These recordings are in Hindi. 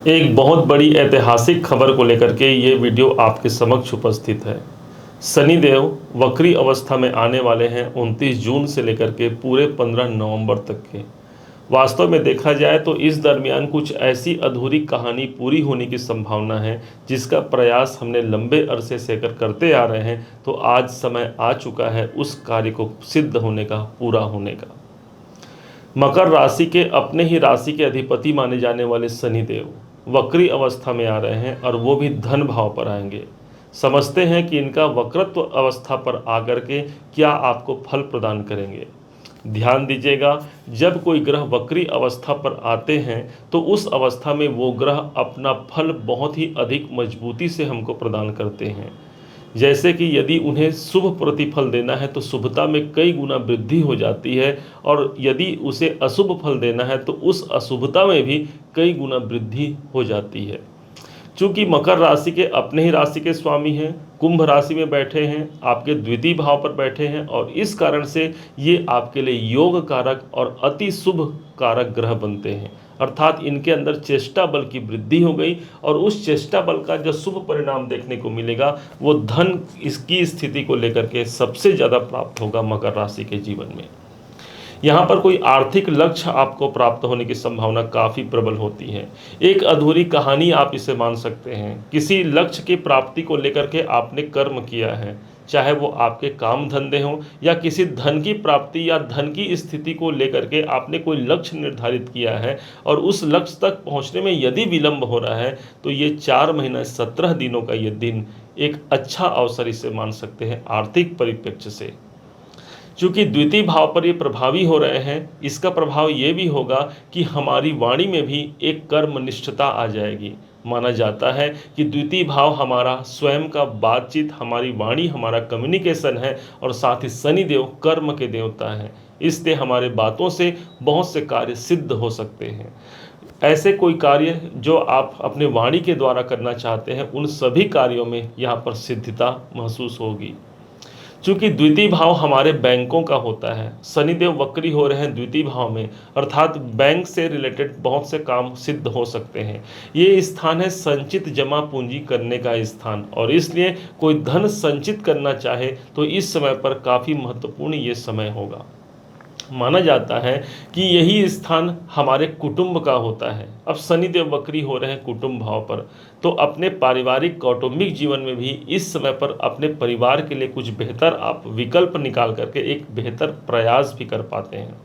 एक बहुत बड़ी ऐतिहासिक खबर को लेकर के ये वीडियो आपके समक्ष उपस्थित है। शनिदेव वक्री अवस्था में आने वाले हैं 29 जून से लेकर के पूरे 15 नवंबर तक के। वास्तव में देखा जाए तो इस दरमियान कुछ ऐसी अधूरी कहानी पूरी होने की संभावना है जिसका प्रयास हमने लंबे अरसे से करते आ रहे हैं। तो आज समय आ चुका है उस कार्य को सिद्ध होने का, पूरा होने का। मकर राशि के अपने ही राशि के अधिपति माने जाने वाले शनिदेव वक्री अवस्था में आ रहे हैं और वो भी धन भाव पर आएंगे। समझते हैं कि इनका वक्रत्व अवस्था पर आकर के क्या आपको फल प्रदान करेंगे। ध्यान दीजिएगा, जब कोई ग्रह वक्री अवस्था पर आते हैं तो उस अवस्था में वो ग्रह अपना फल बहुत ही अधिक मजबूती से हमको प्रदान करते हैं। जैसे कि यदि उन्हें शुभ प्रतिफल देना है तो शुभता में कई गुना वृद्धि हो जाती है, और यदि उसे अशुभ फल देना है तो उस अशुभता में भी कई गुना वृद्धि हो जाती है। चूंकि मकर राशि के अपने ही राशि के स्वामी हैं, कुंभ राशि में बैठे हैं, आपके द्वितीय भाव पर बैठे हैं, और इस कारण से ये आपके लिए योग कारक और अति शुभ कारक ग्रह बनते हैं। अर्थात इनके अंदर चेष्टा बल की वृद्धि हो गई, और उस चेष्टा बल का जो शुभ परिणाम देखने को मिलेगा वो धन इसकी स्थिति को लेकर के सबसे ज़्यादा प्राप्त होगा मकर राशि के जीवन में। यहाँ पर कोई आर्थिक लक्ष्य आपको प्राप्त होने की संभावना काफ़ी प्रबल होती है। एक अधूरी कहानी आप इसे मान सकते हैं। किसी लक्ष्य की प्राप्ति को लेकर के आपने कर्म किया है, चाहे वो आपके काम धंधे हों या किसी धन की प्राप्ति या धन की स्थिति को लेकर के आपने कोई लक्ष्य निर्धारित किया है, और उस लक्ष्य तक पहुँचने में यदि विलंब हो रहा है तो ये 4 महीना 17 दिनों का ये दिन एक अच्छा अवसर इसे मान सकते हैं आर्थिक परिप्रेक्ष्य से। चूँकि द्वितीय भाव पर ये प्रभावी हो रहे हैं, इसका प्रभाव ये भी होगा कि हमारी वाणी में भी एक कर्मनिष्ठता आ जाएगी। माना जाता है कि द्वितीय भाव हमारा स्वयं का बातचीत, हमारी वाणी, हमारा कम्युनिकेशन है, और साथ ही शनिदेव कर्म के देवता हैं। इसलिए हमारे बातों से बहुत से कार्य सिद्ध हो सकते हैं। ऐसे कोई कार्य जो आप अपने वाणी के द्वारा करना चाहते हैं, उन सभी कार्यों में यहाँ पर सिद्धता महसूस होगी। चूंकि द्वितीय भाव हमारे बैंकों का होता है, शनिदेव वक्री हो रहे हैं द्वितीय भाव में, अर्थात बैंक से रिलेटेड बहुत से काम सिद्ध हो सकते हैं। ये स्थान है संचित जमा पूंजी करने का स्थान, और इसलिए कोई धन संचित करना चाहे तो इस समय पर काफ़ी महत्वपूर्ण ये समय होगा। माना जाता है कि यही स्थान हमारे कुटुंब का होता है। अब शनिदेव वक्री हो रहे हैं कुटुंब भाव पर, तो अपने पारिवारिक कौटुंबिक जीवन में भी इस समय पर अपने परिवार के लिए कुछ बेहतर आप विकल्प निकाल करके एक बेहतर प्रयास भी कर पाते हैं।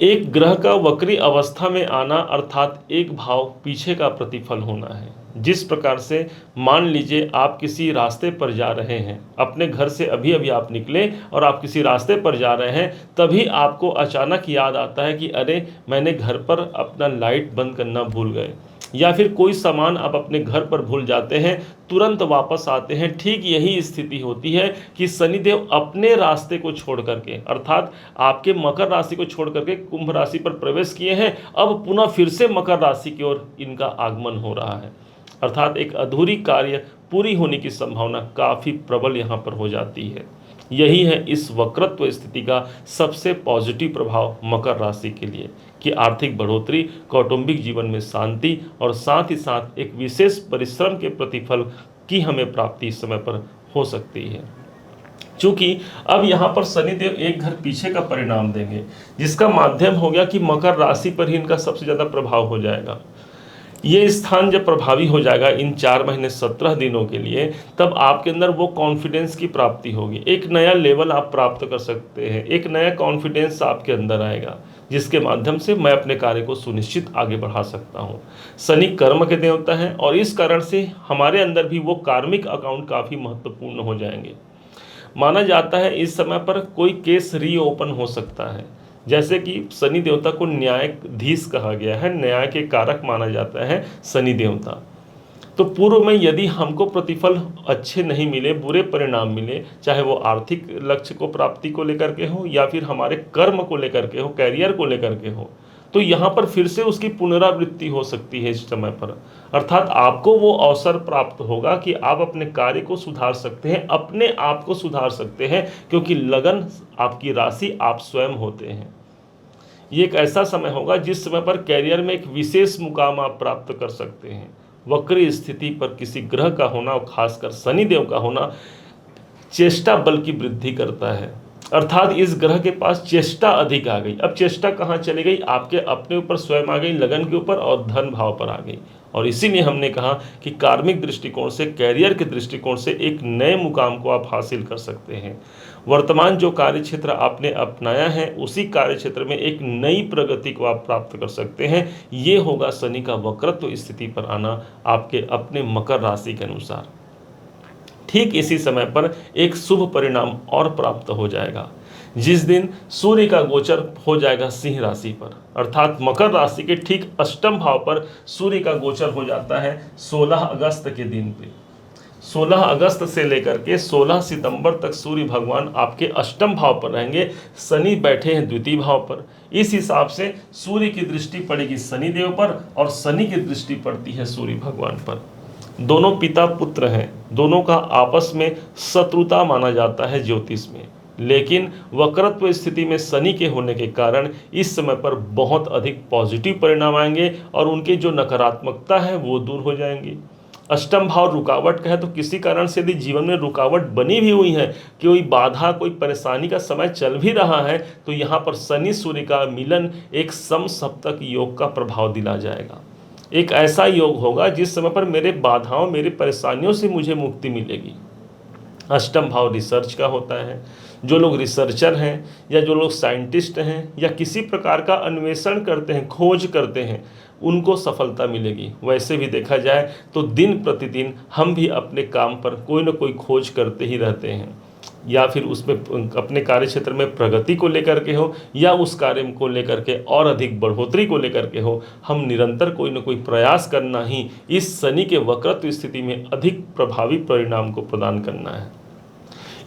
एक ग्रह का वक्री अवस्था में आना अर्थात एक भाव पीछे का प्रतिफल होना है। जिस प्रकार से मान लीजिए आप किसी रास्ते पर जा रहे हैं, अपने घर से अभी अभी आप निकले और आप किसी रास्ते पर जा रहे हैं, तभी आपको अचानक याद आता है कि अरे मैंने घर पर अपना लाइट बंद करना भूल गए, या फिर कोई सामान आप अपने घर पर भूल जाते हैं, तुरंत वापस आते हैं। ठीक यही स्थिति होती है कि शनिदेव अपने रास्ते को छोड़ करके, अर्थात आपके मकर राशि को छोड़ करके कुंभ राशि पर प्रवेश किए हैं, अब पुनः फिर से मकर राशि की ओर इनका आगमन हो रहा है। अर्थात एक अधूरी कार्य पूरी होने की संभावना काफ़ी प्रबल यहाँ पर हो जाती है। यही है इस वक्रत्व स्थिति का सबसे पॉजिटिव प्रभाव मकर राशि के लिए, कि आर्थिक बढ़ोतरी, कौटुंबिक जीवन में शांति, और साथ ही साथ एक विशेष परिश्रम के प्रतिफल की हमें प्राप्ति इस समय पर हो सकती है। चूंकि अब यहाँ पर शनिदेव एक घर पीछे का परिणाम देंगे, जिसका माध्यम हो गया कि मकर राशि पर ही इनका सबसे ज़्यादा प्रभाव हो जाएगा। ये स्थान जब प्रभावी हो जाएगा इन 4 महीने 17 दिनों के लिए, तब आपके अंदर वो कॉन्फिडेंस की प्राप्ति होगी। एक नया लेवल आप प्राप्त कर सकते हैं, एक नया कॉन्फिडेंस आपके अंदर आएगा, जिसके माध्यम से मैं अपने कार्य को सुनिश्चित आगे बढ़ा सकता हूँ। शनि कर्म के देवता हैं, और इस कारण से हमारे अंदर भी वो कार्मिक अकाउंट काफ़ी महत्वपूर्ण हो जाएंगे। माना जाता है इस समय पर कोई केस रीओपन हो सकता है। जैसे कि शनि देवता को न्यायाधीश कहा गया है, न्याय के कारक माना जाता है शनि देवता। तो पूर्व में यदि हमको प्रतिफल अच्छे नहीं मिले, बुरे परिणाम मिले, चाहे वो आर्थिक लक्ष्य को प्राप्ति को लेकर के हो या फिर हमारे कर्म को लेकर के हो, कैरियर को लेकर के हो, तो यहाँ पर फिर से उसकी पुनरावृत्ति हो सकती है इस समय पर। अर्थात आपको वो अवसर प्राप्त होगा कि आप अपने कार्य को सुधार सकते हैं, अपने आप को सुधार सकते हैं, क्योंकि लगन आपकी राशि आप स्वयं होते हैं। ये एक ऐसा समय होगा जिस समय पर कैरियर में एक विशेष मुकाम आप प्राप्त कर सकते हैं। वक्री स्थिति पर किसी ग्रह का होना और खासकर शनिदेव का होना चेष्टा बल की वृद्धि करता है, अर्थात इस ग्रह के पास चेष्टा अधिक आ गई। अब चेष्टा कहाँ चली गई? आपके अपने ऊपर स्वयं आ गई, लगन के ऊपर और धन भाव पर आ गई। और इसीलिए हमने कहा कि कार्मिक दृष्टिकोण से, कैरियर के दृष्टिकोण से एक नए मुकाम को आप हासिल कर सकते हैं। वर्तमान जो कार्य क्षेत्र आपने अपनाया है उसी कार्य क्षेत्र में एक नई प्रगति को आप प्राप्त कर सकते हैं। ये होगा शनि का वक्रत्व स्थिति पर आना आपके अपने मकर राशि के अनुसार। ठीक इसी समय पर एक शुभ परिणाम और प्राप्त हो जाएगा जिस दिन सूर्य का गोचर हो जाएगा सिंह राशि पर, अर्थात मकर राशि के ठीक अष्टम भाव पर सूर्य का गोचर हो जाता है 16 अगस्त के दिन पे। 16 अगस्त से लेकर के 16 सितंबर तक सूर्य भगवान आपके अष्टम भाव पर रहेंगे। शनि बैठे हैं द्वितीय भाव पर। इस हिसाब से सूर्य की दृष्टि पड़ेगी शनिदेव पर और शनि की दृष्टि पड़ती है सूर्य भगवान पर। दोनों पिता पुत्र हैं, दोनों का आपस में शत्रुता माना जाता है ज्योतिष में, लेकिन वक्रत्व स्थिति में शनि के होने के कारण इस समय पर बहुत अधिक पॉजिटिव परिणाम आएंगे और उनके जो नकारात्मकता है वो दूर हो जाएंगी। अष्टम भाव रुकावट का है, तो किसी कारण से यदि जीवन में रुकावट बनी भी हुई है, कोई बाधा, कोई परेशानी का समय चल भी रहा है, तो यहाँ पर शनि सूर्य का मिलन एक समसप्तक योग का प्रभाव दिला जाएगा। एक ऐसा योग होगा जिस समय पर मेरे बाधाओं, मेरी परेशानियों से मुझे मुक्ति मिलेगी। अष्टम भाव रिसर्च का होता है। जो लोग रिसर्चर हैं या जो लोग साइंटिस्ट हैं या किसी प्रकार का अन्वेषण करते हैं, खोज करते हैं, उनको सफलता मिलेगी। वैसे भी देखा जाए तो दिन प्रतिदिन हम भी अपने काम पर कोई ना कोई खोज करते ही रहते हैं, या फिर उसमें अपने कार्य क्षेत्र में प्रगति को लेकर के हो या उस कार्य को लेकर के और अधिक बढ़ोतरी को लेकर के हो, हम निरंतर कोई ना कोई प्रयास करना ही इस शनि के वक्रत्व स्थिति में अधिक प्रभावी परिणाम को प्रदान करना है।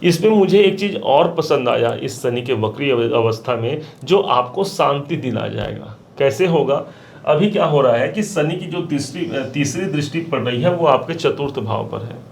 इसमें मुझे एक चीज़ और पसंद आया इस शनि के वक्री अवस्था में, जो आपको शांति दिला जाएगा। कैसे होगा? अभी क्या हो रहा है कि शनि की जो तीसरी दृष्टि पड़ रही है वो आपके चतुर्थ भाव पर है।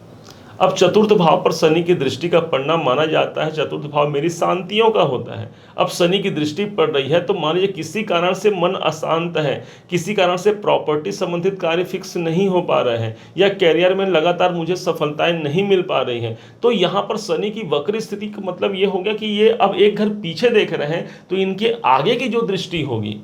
अब चतुर्थ भाव पर शनि की दृष्टि का परिणाम माना जाता है, चतुर्थ भाव मेरी शांतियों का होता है। अब शनि की दृष्टि पड़ रही है तो मान लीजिए किसी कारण से मन अशांत है, किसी कारण से प्रॉपर्टी संबंधित कार्य फिक्स नहीं हो पा रहे हैं, या कैरियर में लगातार मुझे सफलताएं नहीं मिल पा रही हैं, तो यहाँ पर शनि की वक्र स्थिति का मतलब ये हो गया कि ये अब एक घर पीछे देख रहे हैं, तो इनके आगे की जो दृष्टि होगी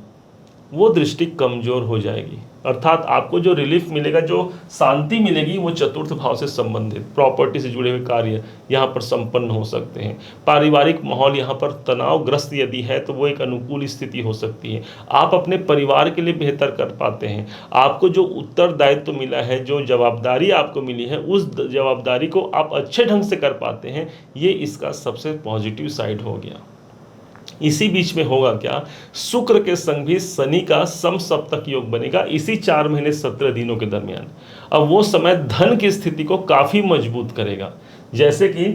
वो दृष्टि कमजोर हो जाएगी। अर्थात आपको जो रिलीफ मिलेगा, जो शांति मिलेगी, वो चतुर्थ भाव से संबंधित प्रॉपर्टी से जुड़े हुए कार्य यहाँ पर संपन्न हो सकते हैं। पारिवारिक माहौल यहाँ पर तनावग्रस्त यदि है तो वो एक अनुकूल स्थिति हो सकती है। आप अपने परिवार के लिए बेहतर कर पाते हैं। आपको जो उत्तरदायित्व मिला है, जो जवाबदारी आपको मिली है, उस जवाबदारी को आप अच्छे ढंग से कर पाते हैं। ये इसका सबसे पॉजिटिव साइड हो गया। इसी बीच में होगा क्या, शुक्र के संग भी शनि का समसप्तक योग बनेगा इसी 4 महीने 17 दिनों के दरमियान। अब वो समय धन की स्थिति को काफ़ी मजबूत करेगा। जैसे कि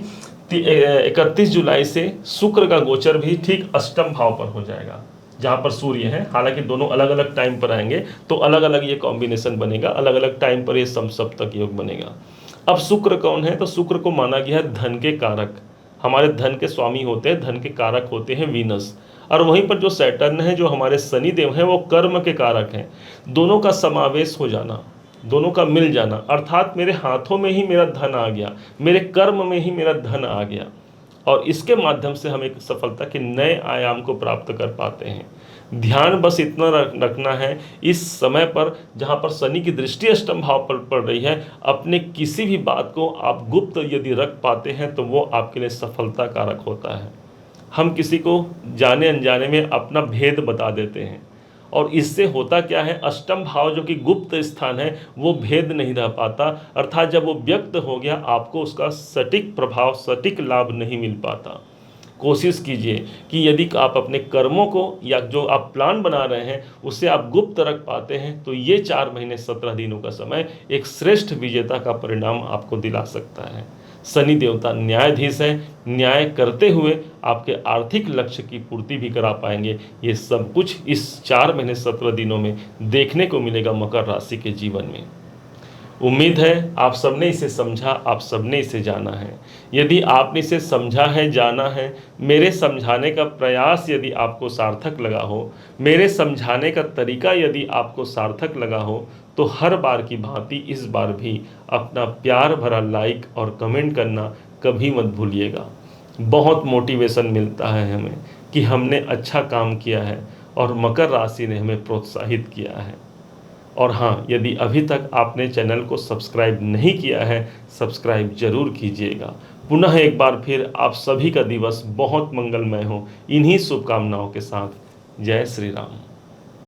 31 जुलाई से शुक्र का गोचर भी ठीक अष्टम भाव पर हो जाएगा जहाँ पर सूर्य है। हालांकि दोनों अलग अलग टाइम पर आएंगे तो अलग अलग ये कॉम्बिनेशन बनेगा, अलग अलग टाइम पर ये समसप्तक योग बनेगा। अब शुक्र कौन है? तो शुक्र को माना गया है धन के कारक, हमारे धन के स्वामी होते हैं, धन के कारक होते हैं वीनस। और वहीं पर जो सैटर्न है, जो हमारे शनिदेव हैं, वो कर्म के कारक हैं। दोनों का समावेश हो जाना, दोनों का मिल जाना, अर्थात मेरे हाथों में ही मेरा धन आ गया, मेरे कर्म में ही मेरा धन आ गया, और इसके माध्यम से हम एक सफलता के नए आयाम को प्राप्त कर पाते हैं। ध्यान बस इतना रखना है इस समय पर जहाँ पर शनि की दृष्टि अष्टम भाव पर पड़ रही है, अपने किसी भी बात को आप गुप्त यदि रख पाते हैं तो वो आपके लिए सफलता कारक होता है। हम किसी को जाने अनजाने में अपना भेद बता देते हैं, और इससे होता क्या है, अष्टम भाव जो कि गुप्त स्थान है वो भेद नहीं रह पाता, अर्थात जब वो व्यक्त हो गया आपको उसका सटीक प्रभाव, सटीक लाभ नहीं मिल पाता। कोशिश कीजिए कि यदि आप अपने कर्मों को या जो आप प्लान बना रहे हैं उसे आप गुप्त रख पाते हैं तो ये 4 महीने 17 दिनों का समय एक श्रेष्ठ विजेता का परिणाम आपको दिला सकता है। शनि देवता न्यायाधीश है, न्याय करते हुए आपके आर्थिक लक्ष्य की पूर्ति भी करा पाएंगे। ये सब कुछ इस 4 महीने 17 दिनों में देखने को मिलेगा मकर राशि के जीवन में। उम्मीद है आप सबने इसे समझा, आप सबने इसे जाना है। यदि आपने इसे समझा है, जाना है, मेरे समझाने का प्रयास यदि आपको सार्थक लगा हो, मेरे समझाने का तरीका यदि आपको सार्थक लगा हो, तो हर बार की भांति इस बार भी अपना प्यार भरा लाइक और कमेंट करना कभी मत भूलिएगा। बहुत मोटिवेशन मिलता है हमें कि हमने अच्छा काम किया है और मकर राशि ने हमें प्रोत्साहित किया है। और हाँ, यदि अभी तक आपने चैनल को सब्सक्राइब नहीं किया है, सब्सक्राइब जरूर कीजिएगा। पुनः एक बार फिर आप सभी का दिवस बहुत मंगलमय हो, इन्हीं शुभकामनाओं के साथ। जय श्री राम।